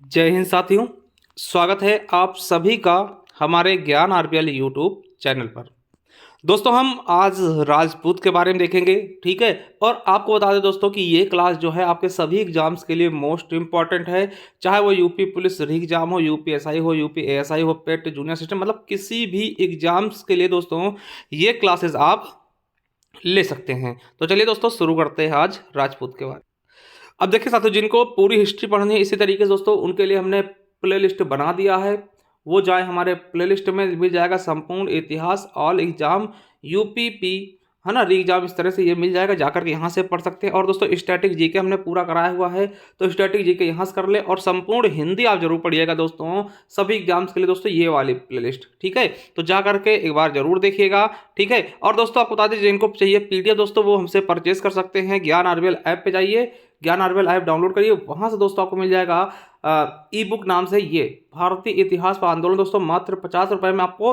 जय हिंद साथियों। स्वागत है आप सभी का हमारे ज्ञान आरपीएल यूट्यूब चैनल पर। दोस्तों हम आज राजपूत के बारे में देखेंगे, ठीक है। और आपको बता दें दोस्तों कि ये क्लास जो है आपके सभी एग्जाम्स के लिए मोस्ट इंपॉर्टेंट है। चाहे वो यूपी पुलिस री एग्जाम हो, यूपी एसआई हो, यूपी एएसआई हो, पेट जूनियर सिस्टम, मतलब किसी भी एग्जाम्स के लिए दोस्तों ये क्लासेस आप ले सकते हैं। तो चलिए दोस्तों शुरू करते हैं आज राजपूत के बारे में। अब देखिए साथियों, जिनको पूरी हिस्ट्री पढ़नी है इसी तरीके से दोस्तों, उनके लिए हमने प्ले लिस्ट बना दिया है। वो जाए हमारे प्ले लिस्ट में, मिल जाएगा संपूर्ण इतिहास ऑल एग्जाम यूपीपी, है ना, री एग्जाम, इस तरह से ये मिल जाएगा। जाकर के यहाँ से पढ़ सकते हैं। और दोस्तों स्टैटिक जीके हमने पूरा कराया हुआ है, तो स्टैटिक जीके यहाँ से कर ले। और संपूर्ण हिंदी आप जरूर पढ़िएगा दोस्तों, सभी एग्जाम्स के लिए दोस्तों ये वाली प्ले लिस्ट, ठीक है। तो जा करके एक बार जरूर देखिएगा, ठीक है। और दोस्तों आपको बता दीजिए, जिनको चाहिए पीडीएफ दोस्तों वो हमसे परचेस कर सकते हैं। ज्ञान आरबीएल ऐप पे जाइए, ज्ञान आरबीएल ऐप डाउनलोड करिए, वहां से दोस्तों आपको मिल जाएगा ई बुक नाम से ये भारतीय इतिहास पर आंदोलन। दोस्तों मात्र 50 रुपए में आपको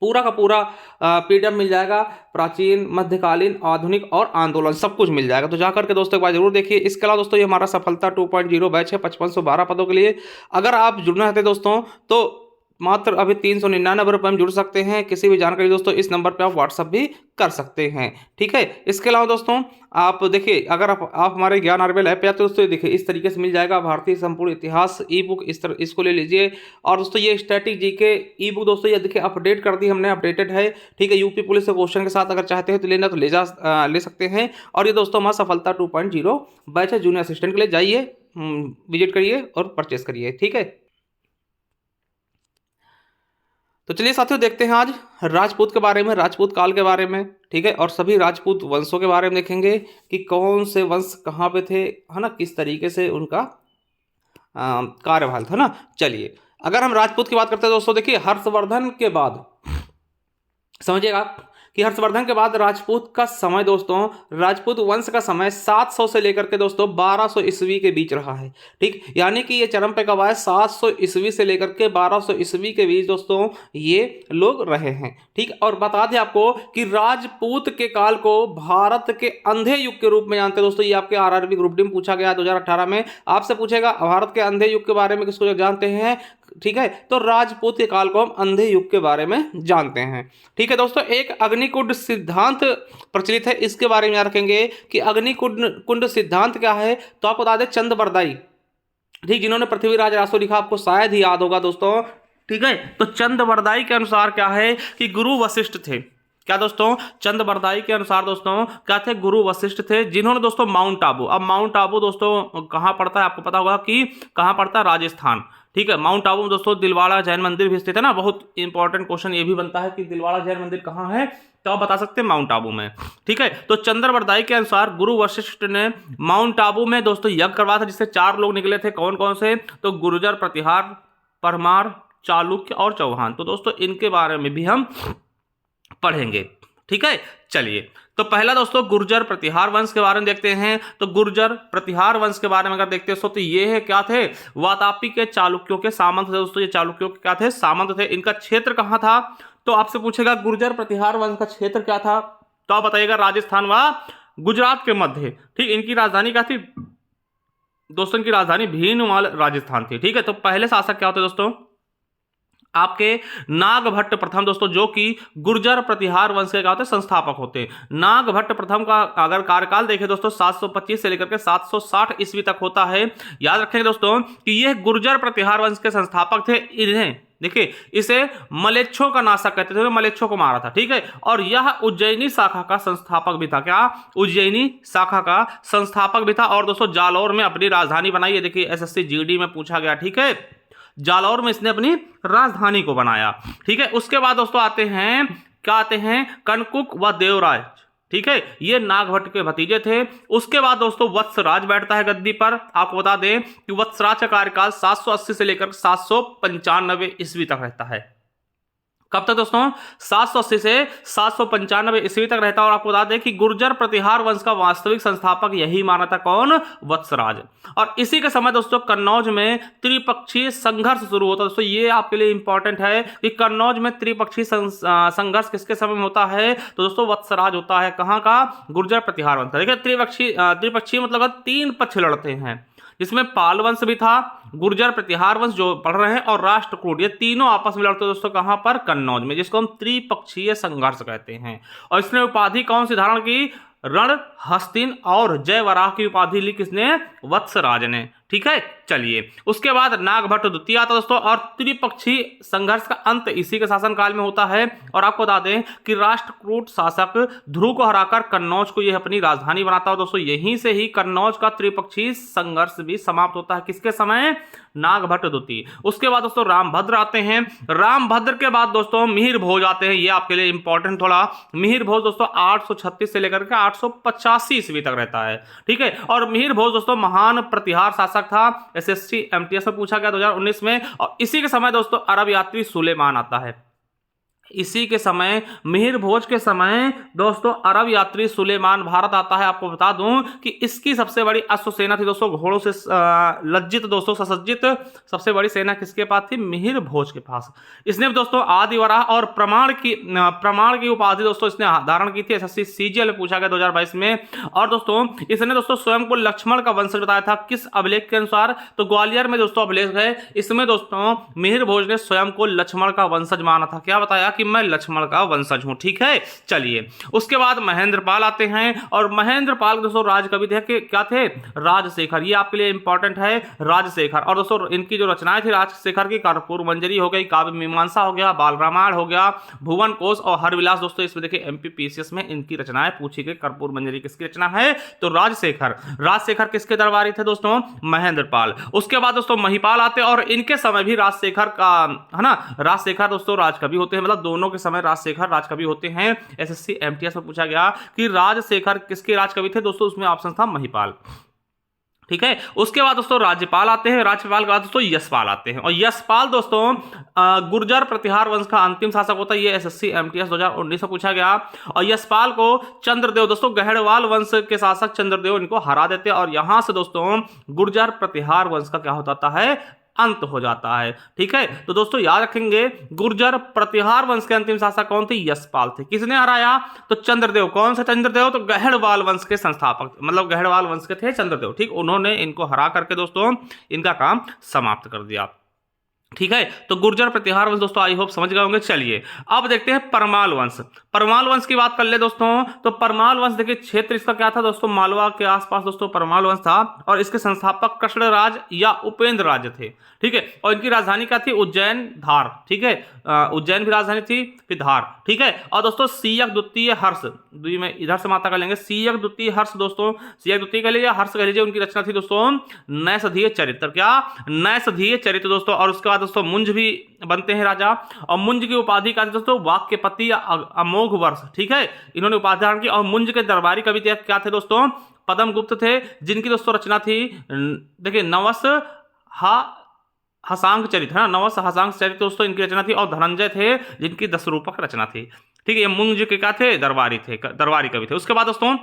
पूरा का पूरा पीडीएफ मिल जाएगा। प्राचीन, मध्यकालीन, आधुनिक और आंदोलन सब कुछ मिल जाएगा। तो जाकर के दोस्तों एक बार जरूर देखिए। इसके अलावा दोस्तों ये हमारा सफलता 2.0 बैच है 5512 पदों के लिए। अगर आप जुड़ना चाहते हैं दोस्तों तो मात्र अभी 399 रुपये में जुड़ सकते हैं। किसी भी जानकारी दोस्तों इस नंबर पे आप व्हाट्सअप भी कर सकते हैं, ठीक है। इसके अलावा दोस्तों आप देखिए, अगर आप हमारे ज्ञान आरबीएल ऐप पे आते हो दोस्तों, देखिए इस तरीके से मिल जाएगा भारतीय संपूर्ण इतिहास ई बुक, इस तरह इसको ले लीजिए। और दोस्तों ये स्टैटिक जीके ई बुक दोस्तों ये देखिए अपडेट कर दी हमने, अपडेटेड है, ठीक है। यूपी पुलिस के क्वेश्चन के साथ अगर चाहते हैं तो लेना तो ले सकते हैं। और ये दोस्तों हमारा सफलता 2.0 बैच है जूनियर असिस्टेंट के लिए। जाइए, विजिट करिए और परचेस करिए, ठीक है। तो चलिए साथियों देखते हैं आज राजपूत के बारे में, राजपूत काल के बारे में, ठीक है। और सभी राजपूत वंशों के बारे में देखेंगे कि कौन से वंश कहाँ पे थे, है ना, किस तरीके से उनका कार्यभार था ना। चलिए अगर हम राजपूत की बात करते हैं दोस्तों, देखिए हर्षवर्धन के बाद, समझिएगा कि हर्षवर्धन के बाद राजपूत का समय दोस्तों, राजपूत वंश का समय 700 से लेकर के दोस्तों 1200 ईस्वी के बीच रहा है, ठीक। यानी कि ये चरम पे कब आया, 700 ईस्वी से लेकर के 1200 ईस्वी के बीच दोस्तों ये लोग रहे हैं, ठीक। और बता दें आपको कि राजपूत के काल को भारत के अंधे युग के रूप में जानते हैं दोस्तों। ये आपके आरआरबी ग्रुप डी में पूछा गया 2018 में, आपसे पूछेगा भारत के अंधे युग के बारे में किसको जानते हैं, ठीक है। तो राजपूत के काल को हम अंधे युग के बारे में जानते हैं, ठीक है दोस्तों। एक अग्निकुंड सिद्धांत प्रचलित है, इसके बारे में याद रखेंगे कि अग्निकुंड सिद्धांत क्या है। तो आपको बता दें चंद्रबरदाई, ठीक, जिन्होंने पृथ्वीराज रासो लिखा, आपको शायद ही याद होगा दोस्तों, ठीक है। तो चंद्रबरदाई के अनुसार क्या है कि गुरु वशिष्ठ थे। क्या दोस्तों, चंद्रबरदाई के अनुसार दोस्तों क्या थे, गुरु वशिष्ठ थे, जिन्होंने दोस्तों माउंट आबू, अब माउंट आबू दोस्तों कहां पड़ता है, आपको पता होगा कि कहां पड़ता है, राजस्थान, ठीक है। माउंट आबू में दोस्तों दिलवाड़ा जैन मंदिर भी स्थित है ना। बहुत इंपॉर्टेंट क्वेश्चन ये भी बनता है कि दिलवाड़ा जैन मंदिर कहाँ है, तो आप बता सकते हैं माउंट आबू में, ठीक है। तो चंद्रबरदाई के अनुसार गुरु वशिष्ठ ने माउंट आबू में दोस्तों यज्ञ करवाया था, जिससे 4 लोग निकले थे। कौन कौन से, तो गुर्जर, प्रतिहार, परमार, चालुक्य और चौहान। तो दोस्तों इनके बारे में भी हम पढ़ेंगे, ठीक है। चलिए तो पहला दोस्तों गुर्जर प्रतिहार वंश के बारे में देखते हैं। तो गुर्जर प्रतिहार वंश के बारे में अगर देखते हैं तो ये है, क्या थे, वातापी के चालुक्यों के सामंत थे दोस्तों। ये चालुक्यों के क्या थे, सामंत थे। इनका क्षेत्र कहां था, तो आपसे पूछेगा गुर्जर प्रतिहार वंश का क्षेत्र क्या था, तो आप बताइएगा राजस्थान व गुजरात के मध्य, ठीक। इनकी राजधानी क्या थी दोस्तों, इनकी राजधानी भीनमाल राजस्थान थी, ठीक है। तो पहले शासक क्या होते दोस्तों, आपके नागभट्ट प्रथम दोस्तों, जो कि गुर्जर प्रतिहार वंश के क्या होते हैं, संस्थापक होते हैं। नागभट्ट प्रथम का अगर कार्यकाल देखें दोस्तों 725 से लेकर के 760 ईस्वी तक होता है। याद रखेंगे दोस्तों कि ये गुर्जर प्रतिहार वंश के संस्थापक थे। इन्हें देखिए, इसे मलेच्छों का नाशक कहते थे, मलेच्छों को मारा था, ठीक है। और यह उज्जैनी शाखा का संस्थापक भी था। क्या, उज्जैनी शाखा का संस्थापक भी था। और दोस्तों जालौर में अपनी राजधानी बनाई है। देखिए एसएससी जीडी में पूछा गया, ठीक है। जालौर में इसने अपनी राजधानी को बनाया, ठीक है। उसके बाद दोस्तों आते हैं, क्या आते हैं, कनकुक व देवराज, ठीक है। ये नागभट्ट के भतीजे थे। उसके बाद दोस्तों वत्सराज बैठता है गद्दी पर। आपको बता दें कि वत्सराज का कार्यकाल 780 से लेकर 795 ईस्वी तक रहता है। कब तक दोस्तों? 780 से 795 ईस्वी तक रहता है। और आपको बता दें कि गुर्जर प्रतिहार वंश का वास्तविक संस्थापक यही माना था, कौन? वत्सराज। और इसी के समय दोस्तों कन्नौज में त्रिपक्षीय संघर्ष शुरू होता है। दोस्तों ये आपके लिए इंपॉर्टेंट है कि कन्नौज में त्रिपक्षीय संघर्ष किसके समय में होता है? तो दोस्तों वत्सराज होता है। कहां का? गुर्जर प्रतिहार वंश। देखिए त्रिपक्षीय मतलब 3 पक्ष लड़ते हैं, जिसमें पाल वंश भी था, गुर्जर प्रतिहार वंश जो पढ़ रहे हैं, और राष्ट्रकूट, ये तीनों आपस में लड़ते हैं दोस्तों। कहां पर? कन्नौज में, जिसको हम त्रिपक्षीय संघर्ष कहते हैं। और इसने उपाधि कौन सी धारण की? रण, हस्तिन और जयवराह की उपाधि ली किसने? वत्सराज ने। ठीक है, चलिए उसके बाद नागभट्ट द्वितीय आता दोस्तों। और त्रिपक्षीय संघर्ष का अंत इसी के शासनकाल में होता है। और आपको बता दें कि राष्ट्रकूट शासक ध्रुव को हराकर कन्नौज को यह अपनी राजधानी बनाता है दोस्तों। यहीं से ही कन्नौज का त्रिपक्षीय संघर्ष भी समाप्त होता है। किसके समय? नागभट्ट द्वितीय। उसके बाद दोस्तों रामभद्र आते हैं। रामभद्र के बाद दोस्तों मिहिर भोज आते हैं। ये आपके लिए इंपॉर्टेंट थोड़ा। मिहिर भोज दोस्तों 836 से लेकर के 885 ईस्वी तक रहता है। ठीक है, और मिहिर भोज दोस्तों महान प्रतिहार शासक था। एसएससी एमटीएस में पूछा गया 2019 में। और इसी के समय दोस्तों अरब यात्री सुलेमान आता है। इसी के समय मिहिर भोज के समय दोस्तों अरब यात्री सुलेमान भारत आता है। आपको बता दूं कि इसकी सबसे बड़ी अश्वसेना थी दोस्तों, घोड़ों से लज्जित दोस्तों, ससज्जित सबसे बड़ी सेना किसके पास थी? मिहिर भोज के पास। इसने दोस्तों आदिवराह और प्रमाण की उपाधि दोस्तों इसने धारण की थी। एसएससी सीजीएल में पूछा गया 2022 में। और दोस्तों इसने दोस्तों स्वयं को लक्ष्मण का वंशज बताया था। किस अभिलेख के अनुसार? तो ग्वालियर में दोस्तों अभिलेख है, इसमें दोस्तों मिहिर भोज ने स्वयं को लक्ष्मण का वंशज माना था। क्या बताया? कि मैं लक्ष्मण का वंशज हूं। ठीक है, चलिए उसके बाद महेंद्रपाल आते हैं। और महेंद्रपाल दोस्तों राजकवि थे कि क्या थे? राजशेखर। ये आपके लिए इंपॉर्टेंट है, राजशेखर। और दोस्तों इनकी जो रचनाएं थी राजशेखर की, कर्पूर मंजरी हो गई, काव्य मीमांसा हो गया, बाल रामायण हो गया, भुवन कोश और हरविलास। दोस्तों इसमें देखिए एमपीपीसीएस में इनकी रचनाएं पूछी गई। कर्पूर मंजरी किसकी रचना है? तो राजशेखर किसके दरबारी थे दोस्तों? महेंद्रपाल। उसके बाद दोस्तों महिपाल आते हैं। और इनके समय भी राजशेखर का है ना, राजशेखर दोस्तों राजकवि होते हैं। मतलब दोनों के समय राजशेखर राजकवि होते हैं। एसएससी एमटीएस में पूछा गया कि राजशेखर किसके राजकवि थे दोस्तों? उसमें ऑप्शन था महिपाल। ठीक है, उसके बाद दोस्तों राज्यपाल आते हैं। राज्यपाल के बाद दोस्तों यशपाल आते हैं। और यशपाल दोस्तों गुर्जर प्रतिहार वंश का अंतिम शासक होता है। ये एसएससी एमटीएस 2019 में पूछा गया। और यशपाल को चंद्रदेव दोस्तों, गहड़वाल वंश के शासक चंद्रदेव इनको हरा देते हैं। और यहां से दोस्तों गुर्जर प्रतिहार वंश का क्या होता है? अंत हो जाता है। ठीक है, तो दोस्तों याद रखेंगे गुर्जर प्रतिहार वंश के अंतिम शासक कौन थे? यशपाल थे। किसने हराया? तो चंद्रदेव। कौन सा चंद्रदेव? तो गहड़वाल वंश के संस्थापक, मतलब गहड़वाल वंश के थे चंद्रदेव। ठीक, उन्होंने इनको हरा करके दोस्तों इनका काम समाप्त कर दिया। ठीक है, तो गुर्जर प्रतिहार वंश दोस्तों आई होप समझ गए होंगे। चलिए अब देखते हैं परमाल वंश। परमाल वंश की बात कर ले दोस्तों। तो परमाल वंश देखिए क्षेत्र इसका क्या था दोस्तों? मालवा के आसपास दोस्तों परमाल वंश था। और इसके संस्थापक कृष्णराज या उपेंद्र राज थे। ठीक है, और इनकी राजधानी क्या थी? उज्जैन, धार। ठीक है, उज्जैन भी राजधानी थी, फिर धार। ठीक है, और दोस्तों सीयक द्वितीय हर्ष, में इधर से माता कर लेंगे। सीयक द्वितीय हर्ष दोस्तों, सीयक द्वितीय कह लीजिए, हर्ष कह लीजिए। उनकी रचना थी दोस्तों नैषधीय चरित्र। क्या? नैषधीय चरित्र दोस्तों। और उसके बाद दोस्तों मुंज भी बनते हैं राजा। और मुंज की उपाधि का दोस्तों वाक्यपति या अमोघ वर्ष। ठीक है, इन्होंने उपाधि धारण की। और मुंज के दरबारी कवि क्या थे दोस्तों? पद्मगुप्त थे, जिनकी दोस्तों रचना थी देखिए नवस हसांग चरित्र है ना, नवस हसांग चरित्र दोस्तों इनकी रचना थी। और धनंजय थे, जिनकी 10 रूपक रचना थी। ठीक है, ये मुंज के क्या थे? दरबारी कवि थे। उसके बाद दोस्तों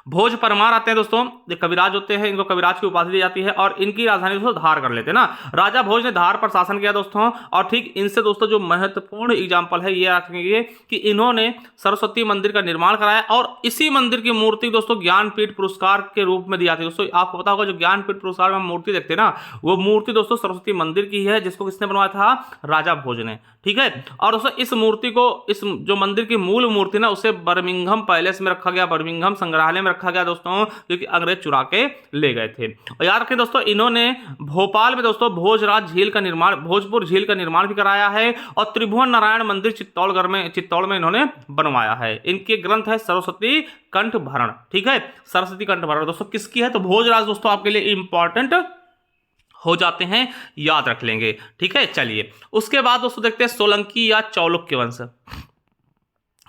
भोज परमार आते हैं दोस्तों, ये कविराज होते हैं, इनको कविराज की उपाधि दी जाती है। और इनकी राजधानी दोस्तों धार कर लेते हैं ना। राजा भोज ने धार पर शासन किया दोस्तों। और ठीक इनसे दोस्तों जो महत्वपूर्ण एग्जाम्पल है ये रखेंगे कि इन्होंने सरस्वती मंदिर का निर्माण कराया। और इसी मंदिर की मूर्ति दोस्तों ज्ञानपीठ पुरस्कार के रूप में दी जाती है दोस्तों। आपको पता होगा जो ज्ञानपीठ पुरस्कार में मूर्ति देखते हैं ना, वो मूर्ति दोस्तों सरस्वती मंदिर की है, जिसको किसने बनवाया था? राजा भोज ने। ठीक है, और दोस्तों इस मूर्ति को, इस जो मंदिर की मूल मूर्ति ना, उसे बर्मिंघम पैलेस में रखा गया, बर्मिंघम संग्रहालय में रखा गया दोस्तों, क्योंकि अंग्रेज चुरा के ले गए थे। और याद रखें दोस्तों इन्होंने भोपाल में दोस्तों भोजराज झील का निर्माण, भोजपुर झील का निर्माण भी कराया है। और त्रिभुवन नारायण मंदिर चित्तौड़ में इन्होंने बनवाया है। इनके ग्रंथ है सरस्वती कंठ भरण। ठीक है, सरस्वती कंठ भरण दोस्तों किसकी है? तो भोजराज दोस्तों आपके लिए इंपॉर्टेंट हो जाते हैं, याद रख लेंगे। ठीक है, चलिए उसके बाद दोस्तों देखते हैं सोलंकी या चालुक्य वंश।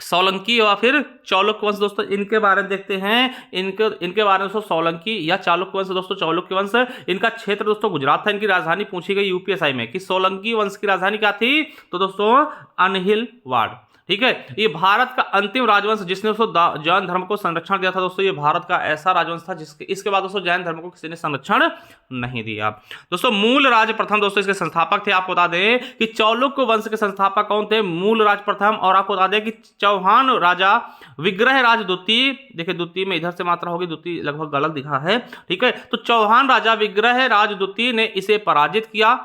सोलंकी या फिर चालुक्य वंश दोस्तों, इनके बारे में देखते हैं। इनके बारे में दोस्तों सोलंकी या चालुक्य वंश दोस्तों, चालुक्य वंश, इनका क्षेत्र दोस्तों गुजरात था। इनकी राजधानी पूछी गई यूपीएसआई में कि सोलंकी वंश की राजधानी क्या थी, तो दोस्तों अनहिलवाड़। ठीक है, ये भारत का अंतिम राजवंश जिसने दोस्तों जैन धर्म को संरक्षण दिया था दोस्तों। ये भारत का ऐसा राजवंश था जिसके इसके बाद दोस्तों जैन धर्म को किसी ने संरक्षण नहीं दिया। दोस्तों मूल राज प्रथम दोस्तों इसके संस्थापक थे। आपको बता दें कि चालुक्य वंश के संस्थापक कौन थे, मूल राज प्रथम। और आपको बता दें कि चौहान राजा विग्रह राज द्वितीय, देखिए द्वितीय में इधर से मात्रा होगी, द्वितीय लगभग गलत दिखा है। ठीक है, तो चौहान राजा विग्रह राज द्वितीय ने इसे पराजित किया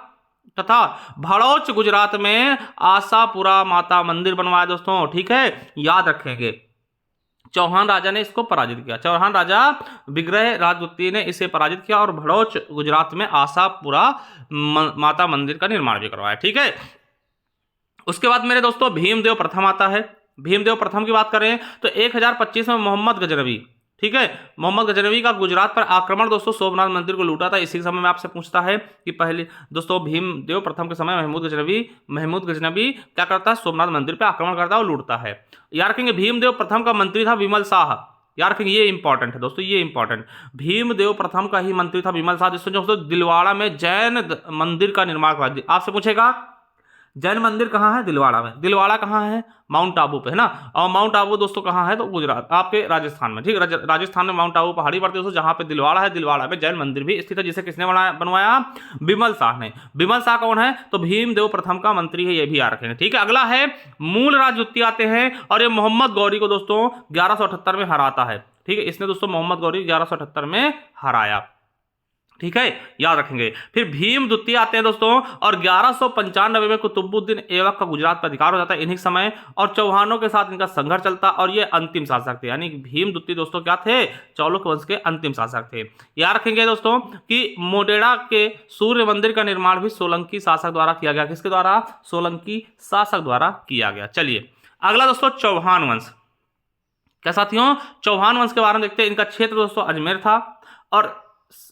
तथा भड़ौच गुजरात में आशापुरा माता मंदिर बनवाया दोस्तों। ठीक है, याद रखेंगे, चौहान राजा ने इसको पराजित किया। चौहान राजा विग्रह राज द्वितीय ने इसे पराजित किया और भड़ौच गुजरात में आशापुरा माता मंदिर का निर्माण भी करवाया। ठीक है, उसके बाद मेरे दोस्तों भीमदेव प्रथम आता है। भीमदेव प्रथम की बात करें तो 1025 में मोहम्मद गजनवी, ठीक है, मोहम्मद गजनवी का गुजरात पर आक्रमण दोस्तों सोमनाथ मंदिर को लूटा था। इसी समय में आपसे पूछता है कि पहले दोस्तों भीमदेव प्रथम के समय महमूद गजनवी क्या करता है, सोमनाथ मंदिर पर आक्रमण करता है और लूटता है। याद रखेंगे भीमदेव प्रथम का मंत्री था विमल शाह। याद रखेंगे, ये इंपॉर्टेंट है दोस्तों, ये इंपॉर्टेंट। भीमदेव प्रथम का ही मंत्री था विमल शाह, जिसने दोस्तों दिलवाड़ा में जैन मंदिर का निर्माण करा दिया। आपसे पूछेगा जैन मंदिर कहाँ है, दिलवाड़ा में। दिलवाड़ा कहाँ है, माउंट आबू पे है ना। और माउंट आबू दोस्तों कहाँ है, तो गुजरात आपके राजस्थान में। ठीक, राजस्थान में माउंट आबू पहाड़ी पड़ती है दोस्तों, जहाँ पे दिलवाड़ा है। दिलवाड़ा में जैन मंदिर भी स्थित है, जिसे किसने बनवाया, विमल शाह ने। विमल शाह कौन है, तो भीमदेव प्रथम का मंत्री है, ये भी याद रखेंगे। ठीक है, अगला है मूल राज द्वितीय आते हैं और ये मोहम्मद गौरी को दोस्तों 1178 में हराता है। ठीक है, इसने दोस्तों मोहम्मद गौरी 1178 में हराया। ठीक है, याद रखेंगे। फिर भीम द्वितीय आते हैं दोस्तों और 1195 में कुतुबुद्दीन ऐबक का गुजरात पर अधिकार हो जाता है इन्हीं समय, और चौहानों के साथ इनका संघर्ष चलता और ये अंतिम शासक थे। यानी भीम द्वितीय दोस्तों क्या थे, चालुक्य वंश के अंतिम शासक थे। याद रखेंगे दोस्तों कि मोटेरा के सूर्य मंदिर का निर्माण भी सोलंकी शासक द्वारा किया गया। किसके द्वारा, सोलंकी शासक द्वारा किया गया। चलिए अगला दोस्तों चौहान वंश। क्या साथियों, चौहान वंश के बारे में देखते हैं। इनका क्षेत्र दोस्तों अजमेर था और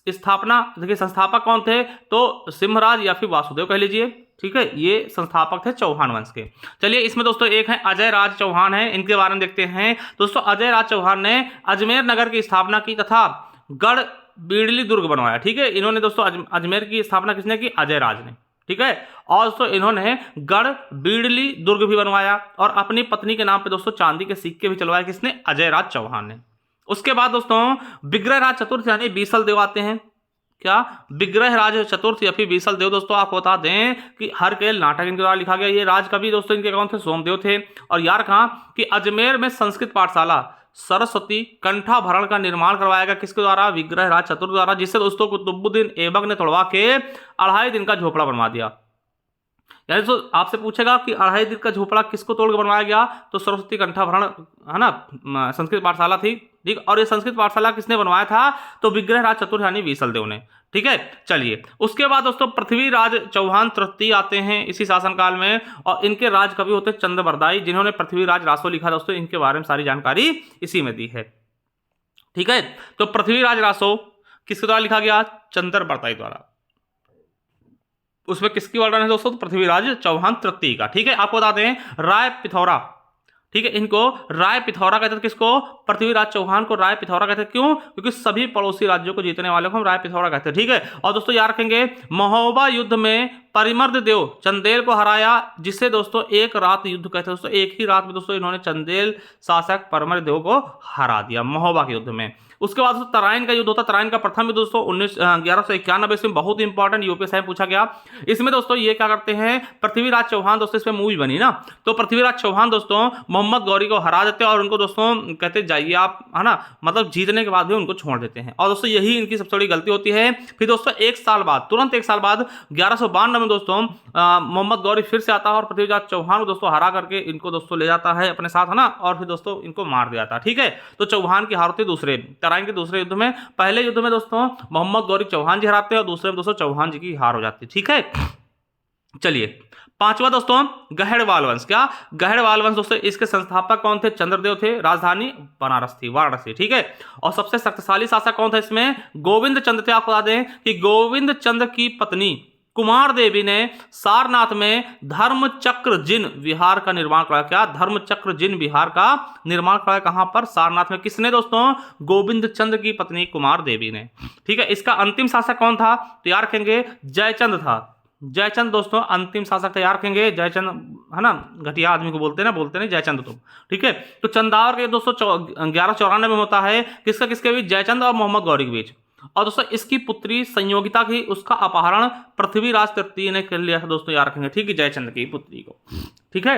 स्थापना देखिए संस्थापक कौन थे, तो सिंहराज या फिर वासुदेव कह लीजिए। ठीक है, ये संस्थापक थे चौहान वंश के। चलिए इसमें दोस्तों एक है अजय राज चौहान है, इनके बारे में देखते हैं। दोस्तों अजय राज चौहान ने अजमेर नगर की स्थापना की तथा गढ़ बीड़ली दुर्ग बनवाया। ठीक है, इन्होंने दोस्तों अजमेर की स्थापना किसने की, अजय राज ने। ठीक है, और दोस्तों इन्होंने गढ़ बीड़ली दुर्ग भी बनवाया और अपनी पत्नी के नाम पे दोस्तों चांदी के सिक्के भी चलवाए। किसने, अजय राज चौहान ने। उसके बाद दोस्तों विग्रह राज चतुर्थ यानी बीसल देव आते हैं। क्या, विग्रह राज चतुर्थ या फिर बीसल देव दोस्तों आपको बता दें कि हरकेल नाटक इनके द्वारा लिखा गया। ये राज कवि दोस्तों इनके कौन थे, सोमदेव थे। और यार कहाँ कि अजमेर में संस्कृत पाठशाला सरस्वती कंठाभरण का निर्माण करवाया गया। किसके द्वारा, विग्रह राज चतुर्थ द्वारा, जिससे दोस्तों कुतुबुद्दीन ऐबक ने तोड़वा के 2.5 दिन का झोपड़ा बनवा दिया। यानी तो आपसे पूछेगा कि 2.5 दिन का झोपड़ा किसको तोड़ के बनवाया गया, तो सरस्वती कंठाभरण है ना, संस्कृत पाठशाला थी। ठीक, और ये संस्कृत पाठशाला किसने बनवाया था, तो विग्रह राज चतुर्थ यानी बीसल देव ने। ठीक है, चलिए उसके बाद दोस्तों पृथ्वीराज चौहान तृतीय आते हैं इसी शासनकाल में और इनके राज कवि होते हैं चंद्रबरदाई, जिन्होंने पृथ्वीराज रासो लिखा दोस्तों। इनके बारे में सारी जानकारी इसी में दी है। ठीक है, तो पृथ्वीराज रासो किसके द्वारा लिखा गया, चंद्रबरदाई द्वारा। उसमें किसकी वर्णन है दोस्तों, तो पृथ्वीराज चौहान तृतीय का। ठीक है, आपको बता दें राय पिथौरा, ठीक है, इनको राय पिथौरा कहते थे। किसको, पृथ्वीराज चौहान को राय पिथौरा कहते हैं। क्यों, क्योंकि सभी पड़ोसी राज्यों को जीतने वाले को हम राय पिथौरा कहते हैं। ठीक है, और दोस्तों याद रखेंगे महोबा युद्ध में परिमर्द देव चंदेल को हराया, जिससे दोस्तों एक रात युद्ध कहते हैं। दोस्तों एक ही रात में दोस्तों इन्होंने चंदेल शासक परिमर्द देव को हरा दिया महोबा के युद्ध में। उसके बाद दोस्तों तराइन का युद्ध होता है। तराइन का प्रथम युद्ध दोस्तों 1191 ईस्वी में, बहुत इंपॉर्टेंट यूपीएससी में पूछा गया। इसमें दोस्तों ये क्या करते हैं, पृथ्वीराज चौहान दोस्तों, इस पे मूवी बनी ना, तो पृथ्वीराज चौहान दोस्तों मोहम्मद गौरी को हरा देते हैं और उनको दोस्तों कहते जाइए आप, है ना, मतलब जीतने के बाद भी उनको छोड़ देते हैं। और दोस्तों यही इनकी सबसे बड़ी गलती होती है। फिर दोस्तों एक साल बाद, तुरंत एक साल बाद 1192 में दोस्तों मोहम्मद गौरी फिर से आता है और पृथ्वीराज चौहान को दोस्तों हरा करके इनको दोस्तों ले जाता है अपने साथ, है ना, और फिर दोस्तों इनको मार दिया था। ठीक है, तो चौहान की हार होती है दूसरे तराइन के दूसरे युद्ध में। पहले युद्ध में दोस्तों मोहम्मद गौरी चौहान जी हराते हैं और दूसरे में दोस्तों चौहान जी की हार हो जाती है। ठीक है, चलिए पांचवा दोस्तों गहड़वाल वंश। क्या, गहड़वाल वंश दोस्तों, इसके संस्थापक कौन थे, चंद्रदेव थे। राजधानी बनारस थी, वाराणसी। ठीक है, और सबसे शक्तिशाली शासक कौन था इसमें, गोविंद चंद्र थे। आपको बता दें कि गोविंद चंद्र की पत्नी कुमार देवी ने सारनाथ में धर्मचक्र जिन विहार का निर्माण कराया। क्या? धर्मचक्र जिन विहार का निर्माण कराया। कहां पर? सारनाथ में। किसने दोस्तों? गोविंद चंद्र की पत्नी कुमार देवी ने। ठीक है। इसका अंतिम शासक कौन था? तो याद रखेंगे जयचंद था। जयचंद दोस्तों अंतिम शासक तैयार रखेंगे। जयचंद, है ना, घटिया आदमी को बोलते हैं ना, बोलते नहीं जयचंद तो। ठीक है। तो चंदावर के दोस्तों 1194 में होता है। किसका किसके बीच? जयचंद और मोहम्मद गौरी के बीच। और दोस्तों इसकी पुत्री संयोगिता की, उसका अपहरण पृथ्वीराज तृतीय ने कर लिया था दोस्तों, याद रखेंगे। ठीक है, जयचंद की पुत्री को। ठीक है।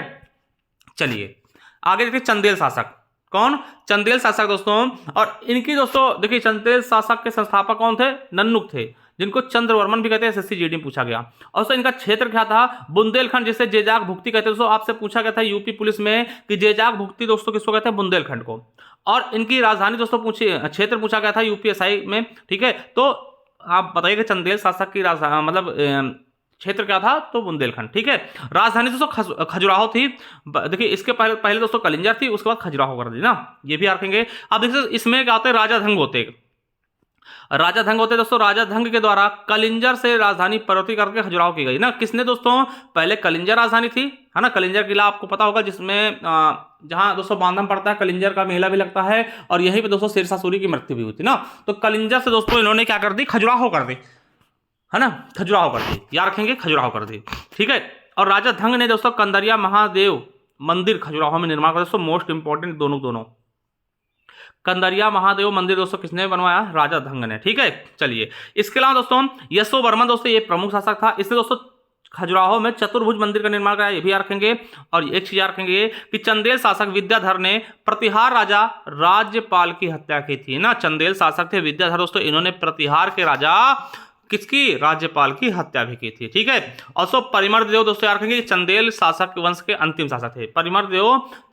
चलिए आगे देखिए चंदेल शासक। कौन? चंदेल शासक दोस्तों। और इनकी दोस्तों देखिए चंदेल शासक के संस्थापक कौन थे? नन्नुक थे, जिनको चंद्रवर्मन भी कहते हैं। एसएससी जीडी में पूछा गया। और दोस्तों इनका क्षेत्र क्या था? बुंदेलखंड, जिसे जेजाग भुक्ति कहते हैं। दोस्तों आपसे पूछा गया था यूपी पुलिस में कि जेजाग भुक्ति दोस्तों किसको कहते हैं? बुंदेलखंड को। और इनकी राजधानी दोस्तों क्षेत्र पूछा गया था यूपीएसआई में। ठीक है। तो आप बताइए चंदेल शासक की राजधानी मतलब क्षेत्र क्या था? तो बुंदेलखंड। ठीक है। राजधानी दोस्तों खजुराहो थी। देखिए इसके पहले पहले दोस्तों कलिंजर थी, उसके बाद खजुराहो कर दी ना, ये भी रखेंगे। अब देखिए इसमें क्या होते हैं? राजा धंग होते। राजा धंग होते दोस्तों। राजा धंग के द्वारा कलिंजर से राजधानी परिवर्तित करके खजुराहो की गई ना। किसने दोस्तों? पहले कलिंजर राजधानी थी, है ना। कलिंजर किला आपको पता होगा, जिसमें जहां दोस्तों बांधम पड़ता है, कलिंजर का मेला भी लगता है, और यहीं पे दोस्तों शेरशाह सूरी की मृत्यु भी हुई थी ना। तो कलिंजर से दोस्तों इन्होंने क्या कर दी? खजुराहो कर दी, है ना। खजुराहो कर दी, याद रखेंगे खजुराहो कर दी। ठीक है। और राजा धंग ने दोस्तों कंदरिया महादेव मंदिर खजुराहो में निर्माण किया। दोस्तों मोस्ट इंपॉर्टेंट दोनों कंदरिया महादेव मंदिर दोस्तों किसने बनवाया? राजा धंग ने। ठीक है। चलिए इसके अलावा दोस्तों यशोवर्मन दोस्तों ये प्रमुख शासक था। इसने दोस्तों खजुराहो में चतुर्भुज मंदिर का निर्माण कराया, ये भी याद रखेंगे। और एक चीज याद रखेंगे कि चंदेल शासक विद्याधर ने प्रतिहार राजा राज्यपाल की हत्या की थी ना। चंदेल शासक थे विद्याधर दोस्तों, इन्होंने प्रतिहार के राजा किसकी? राज्यपाल की हत्या भी की थी। ठीक है। और परिमल देव दोस्तों याद रखेंगे चंदेल शासक वंश के अंतिम शासक थे। परिमल देव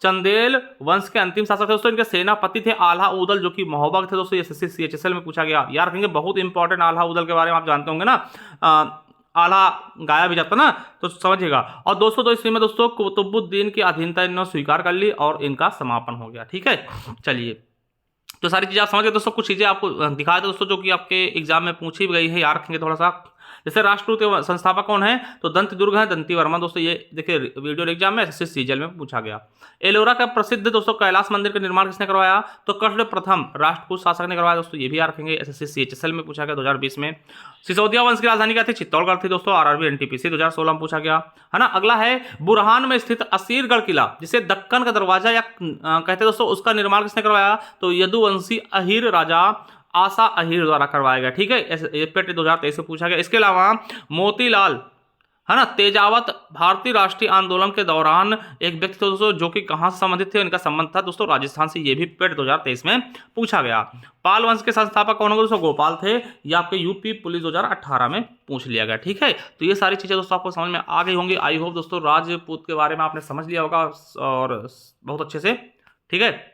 चंदेल वंश के अंतिम शासक थे दोस्तों। इनके सेनापति थे आल्हा उदल, जो कि महोबा थे दोस्तों। एसएससी सीएचएसएल में पूछा गया, याद रखेंगे। बहुत इंपॉर्टेंट आल्हा उदल के बारे में आप जानते होंगे ना। आल्हा गाया भी जाता ना, तो समझिएगा। और दोस्तों तो इसमें दोस्तों कुतुबुद्दीन की अधीनता इन्होंने स्वीकार कर ली और इनका समापन हो गया। ठीक है। चलिए तो सारी चीज़ें आप समझ गए दोस्तों। कुछ चीज़ें आपको दिखाया था दोस्तों जो कि आपके एग्जाम में पूछी भी गई है, याद रखेंगे थोड़ा सा। जैसे राष्ट्रकूट के संस्थापक कौन है? तो दंत दुर्ग है, दंती वर्मा दोस्तों। ये देखिए वीडियो एग्जाम में एसएससी सीजीएल में पूछा गया। एलोरा का प्रसिद्ध दोस्तों कैलाश मंदिर का निर्माण किसने करवाया? तो कृष्ण प्रथम राष्ट्रकूट शासक ने करवाया दोस्तों, ये भी याद रखेंगे। एसएससी सीएचएसएल में पूछा गया 2020 में। सिसोदिया वंश की राजधानी क्या थी? चित्तौड़गढ़ थी दोस्तों। आरआरबी एनटीपीसी 2016 में पूछा गया, है ना। अगला है बुरहान में स्थित असीरगढ़ किला, जिसे दक्कन का दरवाजा या कहते हैं दोस्तों, उसका निर्माण किसने करवाया? तो यदुवंशी अहीर राजा आसा अहीर द्वारा करवाया गया। ठीक है। ये पेट 2023 में पूछा गया। इसके अलावा मोतीलाल, है ना, तेजावत भारतीय राष्ट्रीय आंदोलन के दौरान एक व्यक्ति थे दोस्तों, जो कि कहां से संबंधित थे? इनका संबंध था दोस्तों राजस्थान से, ये भी पेट 2023 में पूछा गया। पाल वंश के संस्थापक कौन होंगे दोस्तों? गोपाल थे। ये आपके यूपी पुलिस 2018 में पूछ लिया गया। ठीक है। तो ये सारी चीजें दोस्तों आपको समझ में आ गई होंगी। आई होप दोस्तों राजपूत के बारे में आपने समझ लिया होगा और बहुत अच्छे से। ठीक है।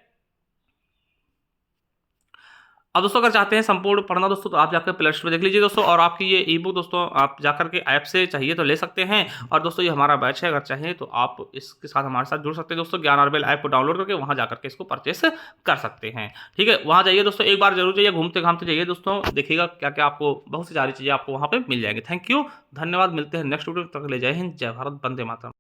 अब दोस्तों अगर चाहते हैं संपूर्ण पढ़ना दोस्तों, तो आप जाकर प्ले स्टोर में देख लीजिए दोस्तों। और आपकी ये ई बुक दोस्तों आप जाकर के ऐप से चाहिए तो ले सकते हैं। और दोस्तों ये हमारा बैच है, अगर चाहें तो आप इसके साथ हमारे साथ जुड़ सकते हैं दोस्तों। ज्ञान आरबेल ऐप को डाउनलोड करके वहाँ जाकर के इसको परचेस कर सकते हैं। ठीक है। वहाँ जाइए दोस्तों, एक बार जरूर जाइए, घूमते घामते जाइए दोस्तों, देखिएगा क्या क्या आपको बहुत सी सारी चीज़ें आपको वहाँ पर मिल जाएंगी। थैंक यू, धन्यवाद। मिलते हैं नेक्स्ट वीडियो तक। ले जय हिंद, जय भारत, वंदे मातरम।